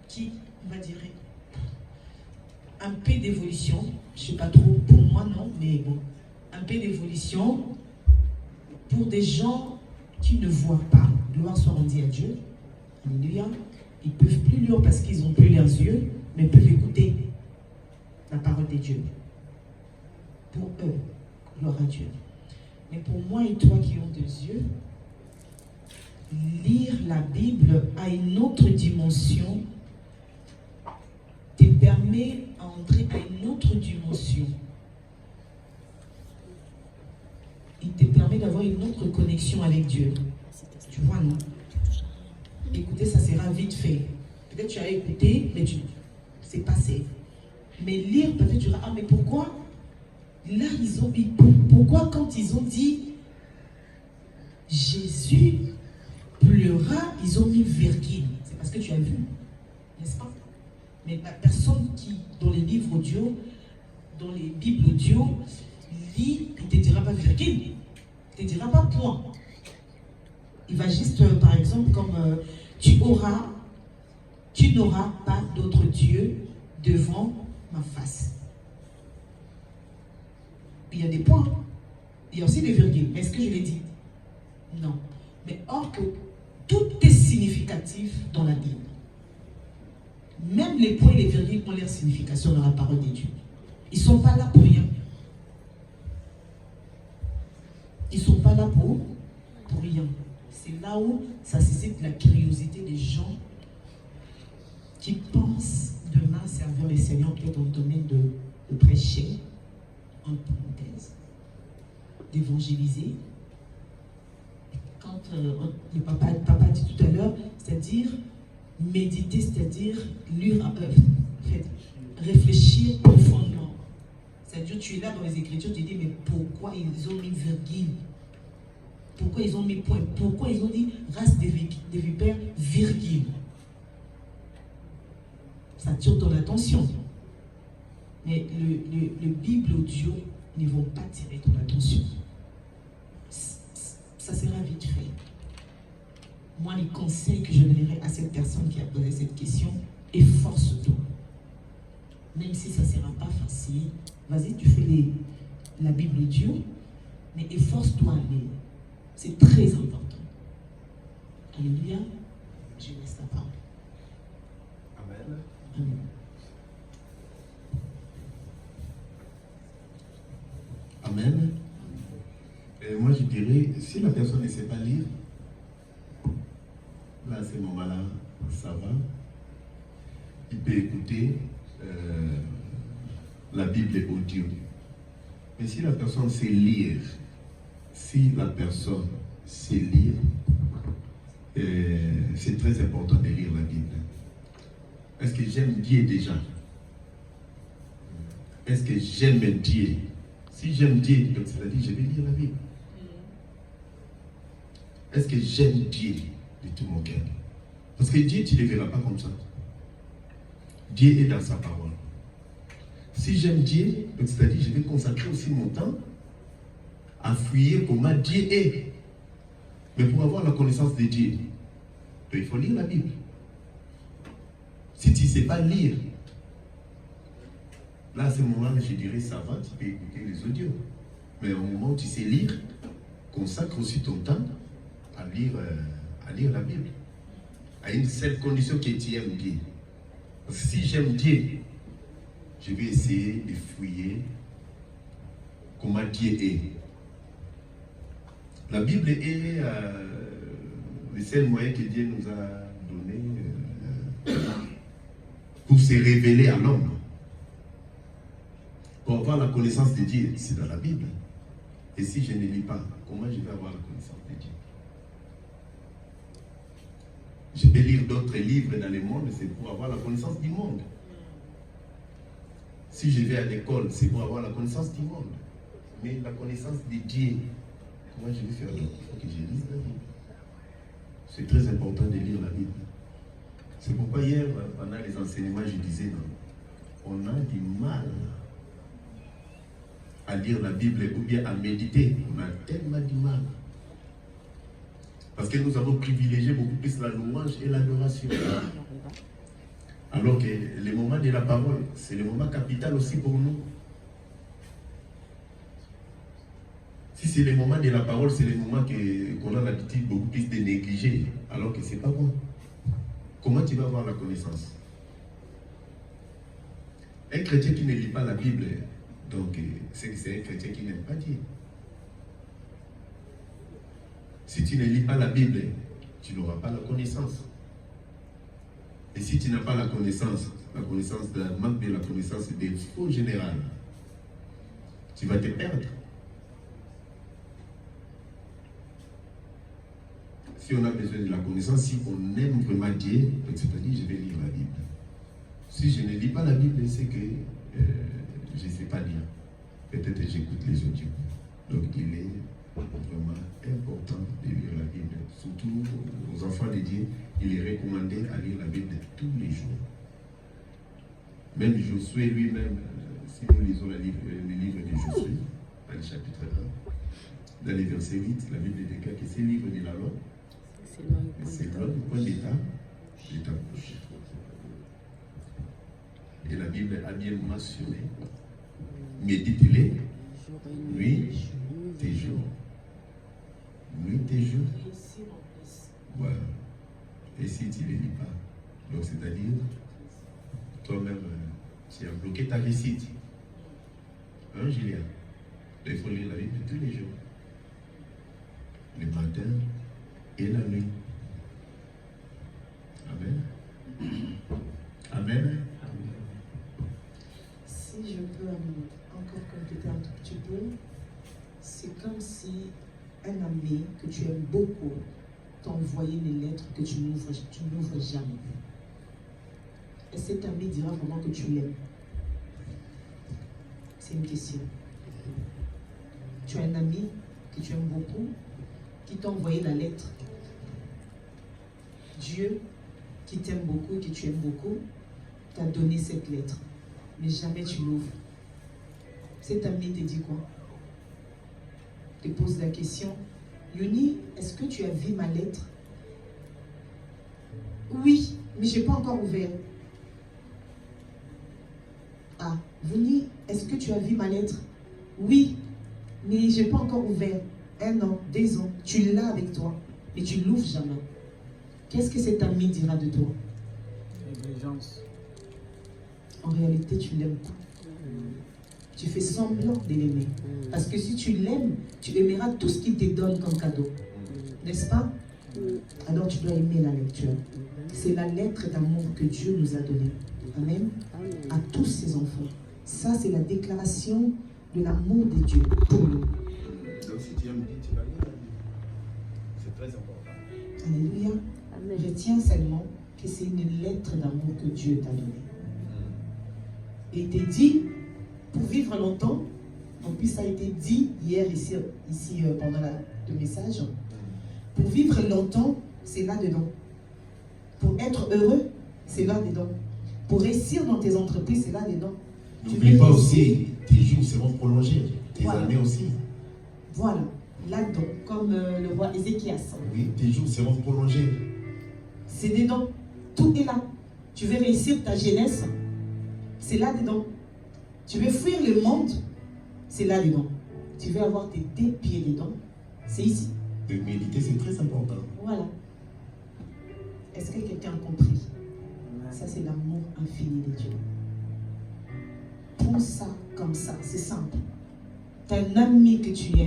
qui, on va dire, un peu d'évolution, je ne sais pas trop, pour moi non, mais bon, un peu d'évolution pour des gens qui ne voient pas, gloire soit rendue à Dieu, alléluia, ils ne peuvent plus lire parce qu'ils n'ont plus leurs yeux, mais peuvent écouter la parole de Dieu. Pour eux, gloire à Dieu. Mais pour moi et toi qui ont deux yeux, lire la Bible à une autre dimension te permet d'entrer à une autre dimension. Il te permet d'avoir une autre connexion avec Dieu. Tu vois, non? Écouter, ça sera vite fait. Peut-être tu as écouté, mais c'est passé. Mais lire, peut-être tu diras, ah mais pourquoi? Là, ils ont mis, pourquoi quand ils ont dit Jésus pleura, ils ont mis virgule. C'est parce que tu as vu, n'est-ce pas? Mais la personne qui, dans les livres audio, dans les bibles audio, lit, il ne te dira pas virgule, il ne te dira pas point. Il va juste, par exemple, comme tu n'auras pas d'autre Dieu devant ma face. Il y a des points, il y a aussi des virgules. Est-ce que je l'ai dit? Non. Mais or que tout est significatif dans la Bible. Même les points et les virgules ont leur signification dans la parole de Dieu. Ils ne sont pas là pour rien. Ils ne sont pas là pour rien. C'est là où ça suscite la curiosité des gens qui pensent demain servir les Seigneurs peut-être dans le domaine de prêcher, en parenthèse, d'évangéliser. Quand le papa a dit tout à l'heure, c'est-à-dire méditer, c'est-à-dire lire, réfléchir profondément. C'est-à-dire tu es là dans les Écritures, tu te dis mais pourquoi ils ont mis virgule? Pourquoi ils ont mis point? Pourquoi ils ont dit race des vipères, virgule? Ça tire ton attention. Mais le Bible audio ne vont pas tirer ton attention. Ça sera vite fait. Moi, les conseils que je donnerai à cette personne qui a posé cette question, efforce-toi. Même si ça ne sera pas facile, vas-y, tu fais la Bible audio, mais efforce-toi à lire. C'est très important. Alléluia. Je laisse la parole. Amen. Amen. Amen. Et moi, je dirais, si la personne ne sait pas lire, là, à ce moment-là, ça va. Il peut écouter la Bible audio. Mais si la personne sait lire, c'est très important de lire la Bible. Est-ce que j'aime Dieu déjà? Est-ce que j'aime Dieu? Si j'aime Dieu, donc c'est-à-dire je vais lire la Bible. Est-ce que j'aime Dieu de tout mon cœur? Parce que Dieu, tu ne le verras pas comme ça. Dieu est dans sa parole. Si j'aime Dieu, donc c'est-à-dire je vais consacrer aussi mon temps à fouiller comment Dieu est. Mais pour avoir la connaissance de Dieu, il faut lire la Bible. Si tu ne sais pas lire, là, à ce moment-là, je dirais, ça va, tu peux écouter les audios. Mais au moment où tu sais lire, consacre aussi ton temps à lire la Bible. À une seule condition que tu aimes Dieu. Parce que si j'aime Dieu, je vais essayer de fouiller comment Dieu est. La Bible est le seul moyen que Dieu nous a donné pour se révéler à l'homme. Pour avoir la connaissance de Dieu, c'est dans la Bible. Et si je ne lis pas, comment je vais avoir la connaissance de Dieu? Je peux lire d'autres livres dans le monde, c'est pour avoir la connaissance du monde. Si je vais à l'école, c'est pour avoir la connaissance du monde. Mais la connaissance de Dieu, comment je vais faire d'autre? Il faut que je lise la Bible. C'est très important de lire la Bible. C'est pourquoi hier, pendant les enseignements, je disais, non, on a du mal à lire la Bible ou bien à méditer. On a tellement du mal. Parce que nous avons privilégié beaucoup plus la louange et l'adoration. Alors que les moments de la parole, c'est le moment capital aussi pour nous. Si c'est le moment de la parole, c'est le moment qu'on a l'habitude beaucoup plus de négliger, alors que ce n'est pas bon. Comment tu vas avoir la connaissance? Un chrétien qui ne lit pas la Bible, donc c'est un chrétien qui n'aime pas Dieu. Si tu ne lis pas la Bible, tu n'auras pas la connaissance. Et si tu n'as pas la connaissance, le manque de la connaissance des faux général, tu vas te perdre. Si on a besoin de la connaissance, si on aime vraiment Dieu, c'est-à-dire je vais lire la Bible. Si je ne lis pas la Bible, c'est que je ne sais pas lire. Peut-être que j'écoute les audios. Donc il est vraiment important de lire la Bible. Surtout aux enfants de Dieu, il est recommandé à lire la Bible tous les jours. Même Josué lui-même, si nous lisons le livre de Josué, dans le chapitre 1, dans les versets 8, la Bible déclare que c'est le livre de la loi. C'est le point d'état. Et la Bible a bien mentionné, méditez-les, nuit et jour. Nuit et jour. Voilà. Et si tu ne les lis pas, donc c'est-à-dire, toi-même, tu as bloqué ta récite. Hein, Julien? Il faut lire la Bible tous les jours. Le matin et la nuit. Amen. Amen. Si je peux encore compléter un tout petit peu, c'est comme si un ami que tu aimes beaucoup t'envoyait des lettres que tu n'ouvres jamais. Et cet ami dira vraiment que tu l'aimes. C'est une question. Tu as un ami que tu aimes beaucoup qui t'a envoyé la lettre. Dieu, qui t'aime beaucoup, que tu aimes beaucoup, t'a donné cette lettre. Mais jamais tu l'ouvres. Cet ami te dit quoi? Te pose la question, Yoni, est-ce que tu as vu ma lettre? Oui, mais je n'ai pas encore ouvert. Ah, Yoni, est-ce que tu as vu ma lettre? Oui, mais je n'ai pas encore ouvert. 1 an, 2 ans, tu l'as avec toi, mais tu ne l'ouvres jamais. Qu'est-ce que cet ami dira de toi? Négligence. En réalité, tu ne l'aimes pas. Tu fais semblant de l'aimer. Parce que si tu l'aimes, tu aimeras tout ce qu'il te donne comme cadeau. N'est-ce pas? Alors tu dois aimer la lecture. C'est la lettre d'amour que Dieu nous a donnée. Amen. À tous ses enfants. Ça, c'est la déclaration de l'amour de Dieu pour nous. Donc si tu aimes Dieu, tu vas lire la Bible. C'est très important. Alléluia. Retiens seulement que c'est une lettre d'amour que Dieu t'a donnée. Et il t'a dit, pour vivre longtemps, en plus ça a été dit hier ici pendant le message, pour vivre longtemps, c'est là-dedans. Pour être heureux, c'est là-dedans. Pour réussir dans tes entreprises, c'est là-dedans. N'oublie pas aussi, tes jours seront prolongés, tes années aussi. Voilà, là-dedans, comme le roi Ézéchias. Oui, tes jours seront prolongés. C'est dedans. Tout est là. Tu veux réussir ta jeunesse, c'est là-dedans. Tu veux fuir le monde, c'est là-dedans. Tu veux avoir tes 2 pieds dedans, c'est ici. De méditer, c'est très important. Voilà. Est-ce que quelqu'un a compris? Ça, c'est l'amour infini de Dieu. Prends ça comme ça, c'est simple. Tu as un ami que tu aimes.